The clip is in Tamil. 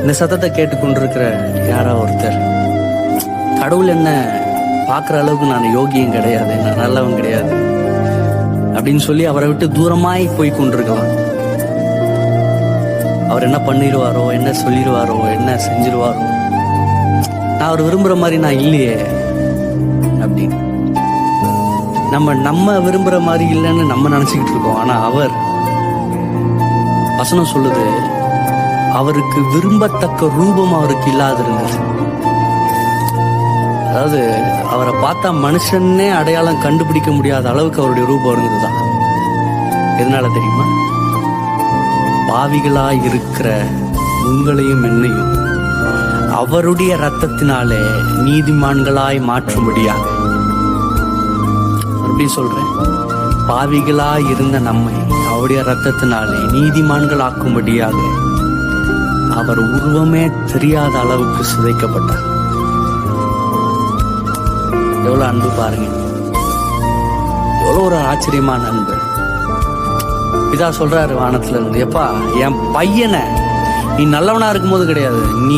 இந்த சத்தத்தை கேட்டுக்கொண்டிருக்கிற யாரா ஒருத்தர், கடவுள் என்ன பார்க்குற அளவுக்கு நான் யோகியும் கிடையாது, நான் நல்லவன் கிடையாது அப்படின்னு சொல்லி அவரை விட்டு தூரமாய் போய் கொண்டிருக்கலாம். அவர் என்ன பண்ணிடுவாரோ, என்ன சொல்லிடுவாரோ, என்ன செஞ்சிருவாரோ, நான் அவர் விரும்புகிற மாதிரி நான் இல்லையே அப்படின்னு நம்ம விரும்புகிற மாதிரி இல்லைன்னு நம்ம நினச்சிக்கிட்டு இருக்கோம். ஆனால் அவர் வசனம் சொல்லுது, அவருக்கு விரும்பத்தக்க ரூபம் அவருக்கு இல்லாதிருந்தது. அதாவது அவரை பார்த்தா மனுஷன்னே அடையாளம் கண்டுபிடிக்க முடியாத அளவுக்கு அவருடைய ரூபம் இருந்ததுதான். எதனால தெரியுமா? பாவிகளாய் இருக்கிற உங்களையும் என்னையும் அவருடைய இரத்தத்தினாலே நீதிமான்களாய் மாற்றும்படியாக, அப்படி சொல்றேன், பாவிகளாய் இருந்த நம்மை அவருடைய இரத்தத்தினாலே நீதிமான்கள் ஆக்கும்படியாக அவர் உருவமே தெரியாத அளவுக்கு சிதைக்கப்பட்டார். எவ்வளவு அன்பு பாருங்க, எவ்வளவு ஒரு ஆச்சரியமான அன்பு. இதா சொல்றாரு வானத்துல இருந்து, எப்பா என் பையனை நீ நல்லவனா இருக்கும்போது கிடையாது, நீ